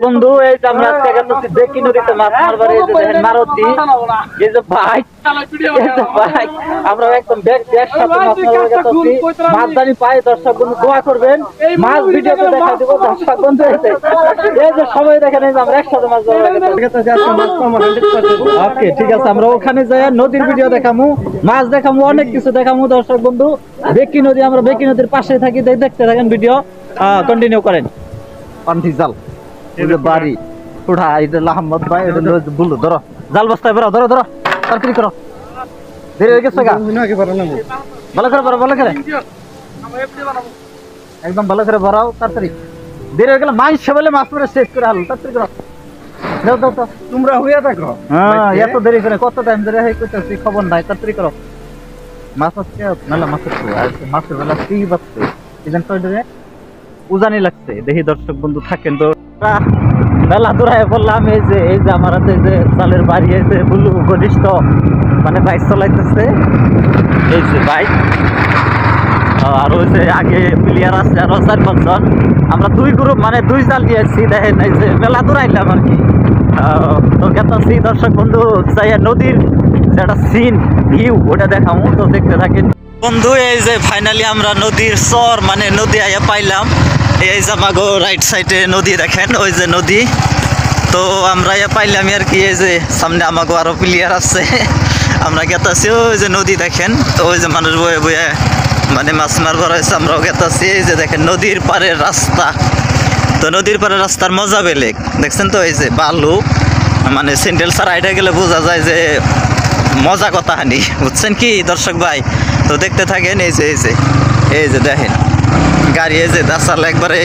বন্ধু এই যে আমরা আজকে গেছি দেখি নদীতে মাছ মারবার এই যে দেখেন মারুতি এই যে বাইক আমরা একদম ব্যাগ সাথে মাছ মারবার গেছি মাছ জানি পাই দর্শক বন্ধু দোয়া করবেন মাছ ভিডিওতে দেখা দেব দর্শক বন্ধু এই যে সবাই দেখেন এই যে আমরা একসাথে মাছ ধরবার গেছি ওকে ঠিক আছে আমরা ওখানে যাই নদীর ভিডিও দেখামু মাছ দেখামু অনেক কিছু দেখামু দর্শক বন্ধু বেকি নদী আমরা বেকি নদীর পাশে থাকি দেখতে থাকেন ভিডিও কন্টিনিউ করেন পান্থি জাল বাড়ি উঠা এটা আহমদ ভাই এটা বললো ধরো জাল বস্তায় বেরো ধরো তাড়াতাড়ি করো দেরি হয়ে গেছে ভালো করে একদম ভালো করে ভরাও তাড়াতাড়ি দেরি হয়ে গেলে মাইস বলে মাছ পরে শেষ করে আলো তাড়াতাড়ি করো দাও তোমরা হইয়া থাকো হ্যাঁ এত দেরি করে কত টাইম ধরে হয়ে করতেছি খবর নাই তাড়াতাড়ি করো মাছ হচ্ছে নালা মাছের বেলা কি বাচ্চে ইভেন তো উজানি লাগছে দেখি দর্শক বন্ধু থাকেন তো মেলা দূরায় বললাম এই যে আমার হাতে যে চালের বাড়ি আছে বুলু ঘনিষ্ঠ মানে বাইক চলাইতেছে এই যে বাইক আর ওই যে আগে প্লেয়ার আছে আরো 4-5 জন আমরা দুই গ্রুপ মানে দুই জাল দিয়েছি দেখেন এই যে মেলা দূরাইলাম আর কি তো গেতাছি দর্শক বন্ধু যাই নদীর যেটা সিন ভিউ ওটা দেখাবো তো দেখতে থাকেন বন্ধু এই যে ফাইনালি আমরা নদীর চর মানে নদী আইয়া পাইলাম এই যে আমাগো রাইট সাইডে নদী দেখেন ওই যে নদী তো আমরা ইয়া পাইলাম আর কি এই যে সামনে আমাগো আরো প্লেয়ার আছে আমরা গেতাছি ওই যে নদী দেখেন তো ওই যে মানুষ বয়ে বয়ে মানে মাছ মারবার হয়েছে আমরাও গেতাছি এই যে দেখেন নদীর পাড়ের রাস্তা তো নদীর পাড়ের রাস্তার মজা বেলেগ দেখছেন তো এই যে বালু মানে স্যান্ডেল ছাড়া হাইটা গেলে বোঝা যায় যে মজা কথা হানি বুঝছেন কি দর্শক ভাই তো দেখতে থাকেন এই যে দেখেন গাড়ি এই যে দাসাল একবারে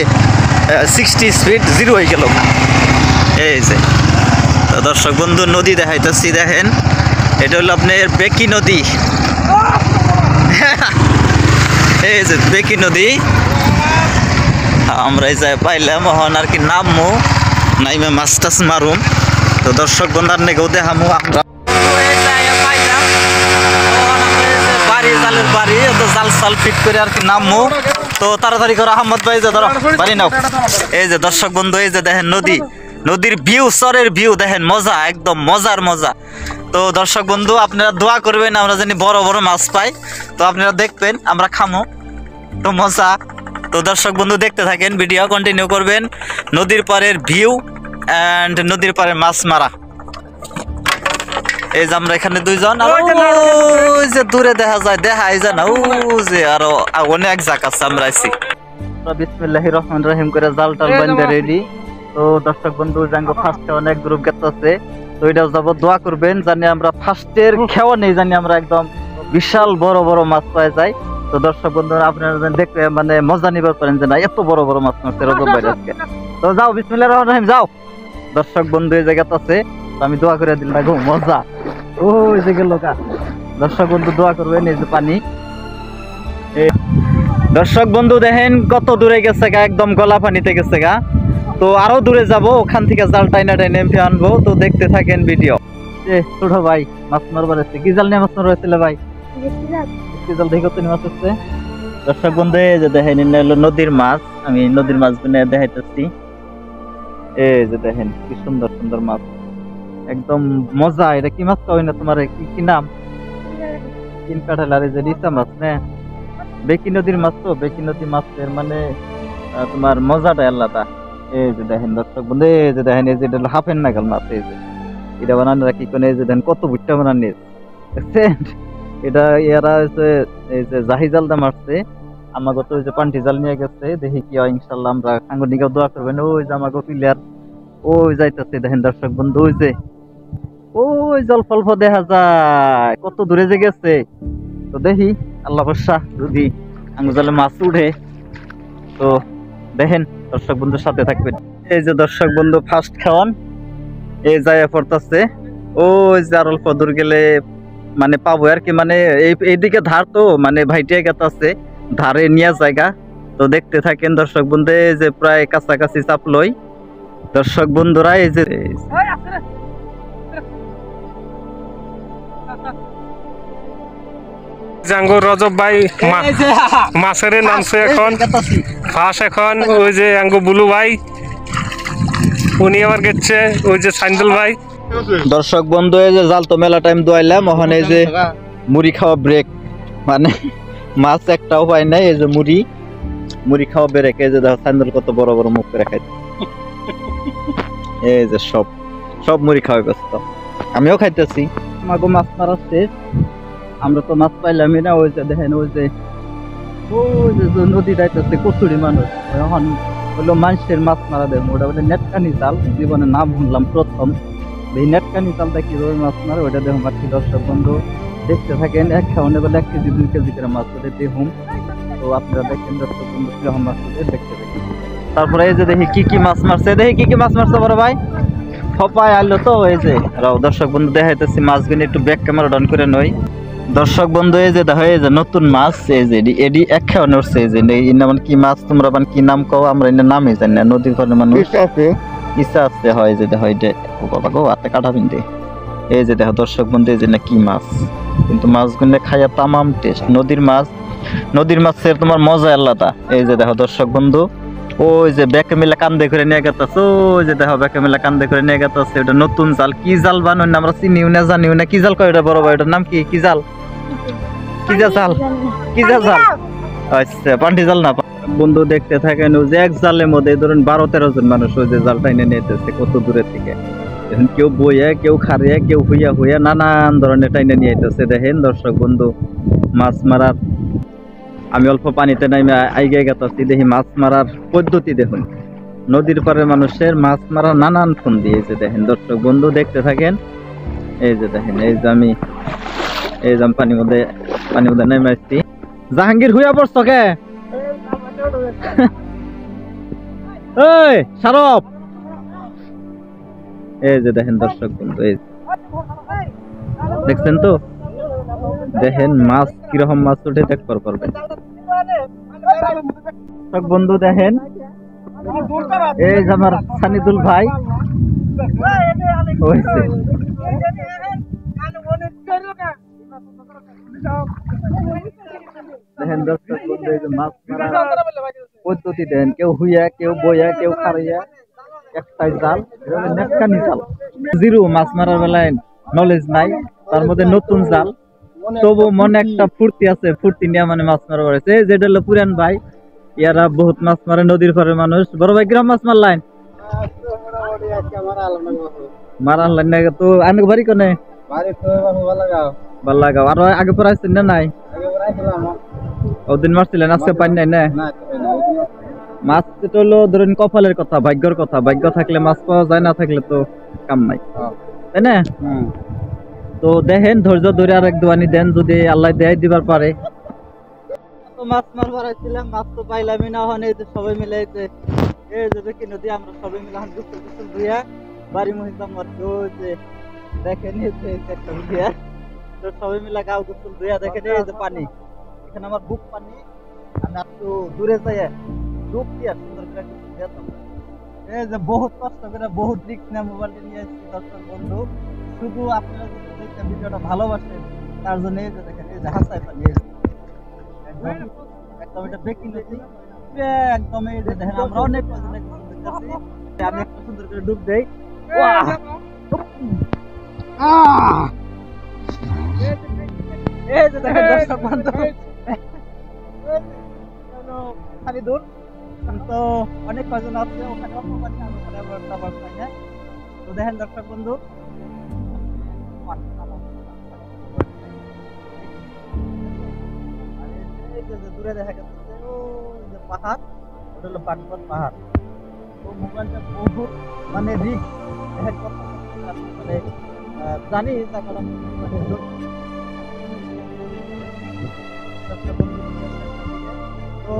60 স্পিড 0 হয়ে গেল এই যে তো দর্শক বন্ধু নদী দেখাইতেছি দেখেন এটা হলো আপনার বেকি নদী এই যে বেকি নদী আমরা এই যে পাইলাম এখন আর কি নামমু নাইমে মাছ টাছ মারুম তো দর্শক বন্ধুর নেগেও দেখামু আমরা জালের বাড়ি তো জাল সাল ফিট করে আর কি নামমু তো তাড়াতাড়ি করে আহমদ ভাই যে ধরো বাড়ি নাও এই যে দর্শক বন্ধু এই যে দেখেন নদীর ভিউ চরের ভিউ দেখেন মজা একদম মজার মজা তো দর্শক বন্ধু আপনারা দোয়া করবেন আমরা জানি বড় বড় মাছ পাই তো আপনারা দেখবেন আমরা খামো তো মজা তো দর্শক বন্ধু দেখতে থাকেন ভিডিও কন্টিনিউ করবেন নদীর পাড়ের ভিউ এন্ড নদীর পাড়ের মাছ মারা এই যে আমরা এখানে দুইজন আর ওই যে দূরে দেখা যায় না ওই যে আরো অনেক জায়গা আছে আমরা আছি বিসমিল্লাহির রহমানির রহিম করে জাল টাল বান্ধা রেডি তো দর্শক বন্ধু জাঙ্গো ফার্স্টে অনেক গ্রুপ গেছে তো এটাও যাব দোয়া করবেন জানি আমরা ফার্স্টের খেওয়া নেই জানি আমরা একদম বিশাল বড় বড় মাছ পাওয়া যায় তো দর্শক বন্ধু আপনারা দেখতে মানে মজা নিবার পারেন যে না এত বড় বড় মাছ মারছে রজব ভাই আজকে তো যাও বিসমিল্লাহির রহমানির রহিম যাও দর্শক বন্ধু এই জায়গাতে আছে আমি দোয়া করে দিলাম গো মজা ওই যে গেল দর্শক বন্ধু দোয়া করবেন এই যে পানি দর্শক বন্ধু দেখেন কত দূরে গেছে গা একদম গলা পানিতে গেছে গা তো আরো দূরে যাব ওখান থেকে জাল টাইনা এমপি আনবো তো দেখতে থাকেন ভিডিও ছোট ভাই মাছ মারবার আছে কি জাল নিয়ে মাছ মারবার ছিল ভাই জাল দেখো তুমি মাছ আছে দর্শক বন্ধু এই যে দেখেন নদীর মাছ আমি নদীর মাছ দেখাইতেছি এই যে দেখেন কি সুন্দর সুন্দর মাছ একদম মজা এটা কি মাছ কই না তোমার কি নাম তিন কাঠাল আর যে রিসা মাছ না বেকি নদীর মাছ তো বেকি নদীর মাছের মানে তোমার মজাটা আলাদা এই যে দেখেন দর্শক বন্ধু এই যে দেখেন এই যে এটা হাফেন নাগাল মাছ এই যে এটা বানানোরা কি কোন এই যে দেখেন কত বুট্টা বানানি দেখছেন এটা এরা হচ্ছে এই যে জাহিজালদা মারছে আমাকে তো ওই যে পান্টি জাল নিয়ে গেছে দেখি কি হয় ইনশাল্লাহ আমরা সাংগঠনিক দোয়া করবেন ওই যে আমাকে প্লেয়ার ওই যাইতেছে দেখেন দর্শক বন্ধু ওই যে ওই জল্প অল্প দেখা যায় কত দূরে যে গেছে তো দেখি আল্লাহ ভরসা যদি আঙ্গুজালে মাছ উঠে তো দেখেন দর্শক বন্ধুর সাথে থাকবেন এই যে দর্শক বন্ধু ফার্স্ট খাওয়ান এই জায়গা পড়তেছে ওই যে আর অল্প দূর গেলে মানে পাবো আর কি মানে এইদিকে ধার তো মানে ভাইটিয়া গেছে ধারে নিয়ে জায়গা তো দেখতে থাকেন দর্শক বন্ধু এই যে প্রায় কাছাকাছি চাপলই দর্শক বন্ধুরা এই যে জাঙ্গো রজব ভাই মাছের নামছে এখন ফাঁস এখন ওই যে আঙ্গো বুলু ভাই উনি আবার গেছে ওই যে সাইন্দুল ভাই। দর্শক বন্ধু, এই যে জাল তো মেলা টাইম দোয়াইলাম, ওখানে এই যে মুড়ি খাওয়া ব্রেক, মানে মাছ একটাও পাই নাই, এই যে মুড়ি খাওয়া ব্রেক। এই যে দেখো সাইন্দুল কত বড় বড় মুখ করে খাইতে, এই যে সব মুড়ি খাওয়া ব্যস্ত, আমিও খাইতেছি। আমাকে মাছ মারা শেষ, আমরা তো মাছ পাইলামই না। ওই যে দেখেন, ওই যে নদী যাইতেছে কচুরি মানুষ, এখন হলো মানুষের মাছ মারা দেয়। ওটা বলে নেটকানি জাল, জীবনে নাম শুনলাম প্রথম। এই নেটকানি জালটা কিভাবে মাছ মারে ওইটা দেখুন বাকি দর্শক বন্ধু দেখতে থাকেন। এক খাওয়ানে বলে 1 কেজি 2 কেজি করে মাছ ওটা দেখুন, তো আপনারা দেখেন দর্শক বন্ধু কিরকম মাছ দেখতে থাকেন। তারপরে এই যে দেখি কি মাছ মারছে, দেখি কি মাছ মারছে বড় ভাই। ফপায় আইলো তো, এই যে রাও দর্শক বন্ধু দেখাইতেছি মাছগুলো, একটু ব্যাক ক্যামেরা ডাউন করে নই। দর্শক বন্ধু এই যে দেখো, এই যে নতুন মাছ, এই যে এডি এক খাওয়া নড়ছে। এই যে মানে কি মাছ তোমরা মানে কি নাম কও, আমরা এর নামই জানি না। নদীর পাড়ে মানুষ ইচ্ছা আছে হয় যে দেখো, এই যে বাবা গো হাতে কাটা বিন্দে। এই যে দেখো দর্শক বন্ধু, এই যে না কি মাছ, কিন্তু মাছগুলো খাইয়া তামাম টেস্ট। নদীর মাছের তোমার মজা আলাদা। এই যে দেখো দর্শক বন্ধু, ওই যে ব্যাকে মিলে কান্দে করে নিয়ে গেছে, ওই যে দেখো ব্যাকে মিলে কান্দে করে নিয়ে গেছে। ওটা নতুন জাল, কি জাল বানাই না আমরা চিনিও না জানিও না। কি জাল কয় ওটা বড় ভাই, ওটার নাম কি জাল? আচ্ছা পান্টি জাল না বন্ধু। দেখতে থাকেন ওই যে এক জালের মধ্যে ধরুন 12-13 জন মানুষ ওই যে জালটা এনে নিতেছে কত দূরে থেকে। এখন কেউ বইয়া, কেউ খারিয়া, কেউ হুইয়া নানান ধরনের টাইনে নিয়ে আইতেছে। দেখেন দর্শক বন্ধু মাছ মারার, আমি অল্প পানিতে নাইমে আইগে গেতাছি, দেখি মাছ মারার পদ্ধতি দেখুন। নদীর পাড়ে মানুষের মাছ মারা নানান ফোন দিয়েছে। দেখেন দর্শক বন্ধু দেখতে থাকেন। এই যে দেখেন, এই যে আমি পানির মধ্যে নেমে আসছি। জাহাঙ্গীর হুইয়া পড়ছ কে? এই শারফ, এই যে দেখেন দর্শক বন্ধু, এই দেখছেন তো, দেখেন মাছ কিরকম মাছ উঠে দেখবার পারবেন দর্শক বন্ধু। দেখেন এই যে আমার সানিদুল ভাই হয়েছে। দেখেন দর্শক বন্ধু, এই যে মাছ মারা পদ্ধতি দেন, কেউ হুইয়া, কেউ বইয়া, কেউ খারাইয়া, একটাই জাল, নেটকানি জাল। জিরো মাছ মারার বেলায় নলেজ নাই, তার মধ্যে নতুন জাল, তবু মনে একটা ফুর্তি আছে, ফুর্তি নিয়ে মানে মাছ মারা পড়েছে। যেটা হলো পুরান ভাই, ইয়ারা বহুত মাছ মারে নদীর পাড়ে মানুষ। বড় ভাই কিরম মাছ মারলাইন? মারান লাইন না তো আনে বাড়ি কোনে? বাল্লাগাঁও। আর আগে পরে আসছেন না নাই? ওদিন মারছিলেন, আজকে পাই নাই না? মাছ তো হলো ধরেন কপালের কথা, ভাগ্যের কথা। ভাগ্য থাকলে মাছ পাওয়া যায়, না থাকলে তো কাম নাই, তাই না? তো দেখেন ধৈর্য ধরে আর এক দোয়ানি দেন, যদি আল্লাহ দেয় দিবার পারে। তো মাছ মারবার আসছিলাম, মাছ তো পাইলামই না। ওখানে সবাই মিলে এই যে দেখি নদী, আমরা সবাই মিলে গোসল ধুইয়া বাড়ি মহিলাম আর কি। ওই যে দেখেন একটা ধুইয়া, তো সবাই মিলে গাও গোসল ধুইয়া দেখেন এই যে পানি, এখানে আমার বুক পানি। আমি একটু দূরে যাই ডুব দিয়া সুন্দর করে যেতাম। এই যে বহুত কষ্ট করে, বহুত রিস্ক নিয়ে মোবাইলটা নিয়ে এসেছি দর্শক বন্ধু। শুধু আপনারা যদি দেখতে ভিডিওটা ভালোবাসেন তার জন্য এই যে দেখেন, এই যে হাসায় পানি, একদম এটা বেকিং নদী একদম। এই যে দেখেন আমরা অনেক দেখতেছি, আমি একটা সুন্দর করে ডুব দেই। এই যে দেখেন দর্শক বন্ধু, পানি দূর তো অনেক কজন আছে, ওখানে অল্প পানি, ওখানে আবার পাই না। তো দেখেন দর্শক বন্ধু, দূরে দেখা যাচ্ছে পাহাড়, ওটা হলো পাটপথ পাহাড়। তো মোবাইলটা বহুত মানে রিস্ক, দেখেন কত মানে জানি তা কারণ তো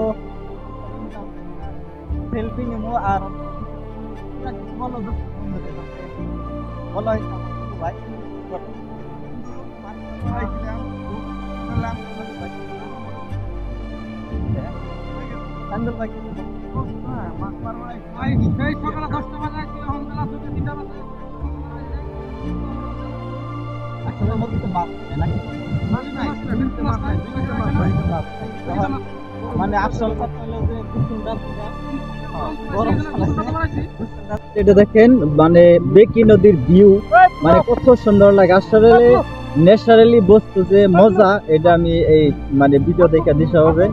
সেলফি নিবো আর বলো বলো ভাই সান্দুল ভাই সকালে 10টা বাজে সন্ধ্যা 2-3টা বাজে আসলে মধ্যে তো মাছ নাকি মানে আসল কথা হলো যে কুসুমটা এটা দেখেন মানে বেকি নদীর ভিউ মানে কত সুন্দর লাগে আসলে ন্যাচারালি বস্তু যে মজা এটা আমি এই মানে ভিডিও দেখে দিশা হবে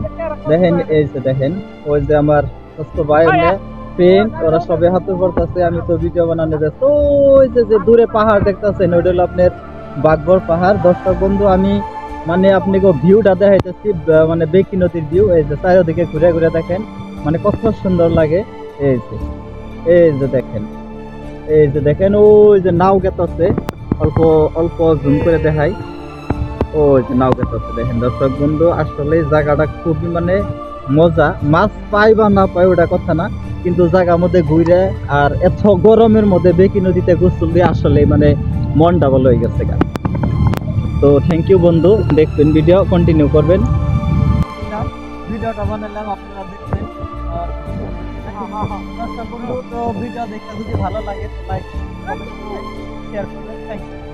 দেখেন এই যে দেখেন ওই যে আমার ছোট ভাই ফ্রেন্ড ওরা সবে হাতে পড়তেছে আমি তো ভিডিও বানানো ব্যস্ত ওই যে যে দূরে পাহাড় দেখতেছেন ওইটা হলো আপনার বাগবর পাহাড় দর্শক বন্ধু আমি মানে আপনাকে ভিউটা দেখাইতেছি মানে বেকি নদীর ভিউ এই যে চারিদিকে ঘুরে ঘুরে দেখেন মানে কত সুন্দর লাগে এই যে দেখেন ওই যে নাও গেতেছে অল্প অল্প জুম করে দেখাই ওই যে নাও গেতেছে দেখেন দর্শক বন্ধু আসলে জায়গাটা খুবই মানে মজা মাছ পাই বা না পাই ওটা কথা না কিন্তু জায়গার মধ্যে ঘুরে আর এত গরমের মধ্যে বেকি নদীতে গোসল দিয়ে আসলে মানে মনটা ভালো হয়ে গেছে গা তো থ্যাংক ইউ বন্ধু দেখবেন ভিডিও কন্টিনিউ করবেন ভিডিওটা বানালাম আপনারা দেখবেন তো ভিডিও দেখতে যদি ভালো লাগে লাইক কমেন্ট শেয়ার করবেন থ্যাংক ইউ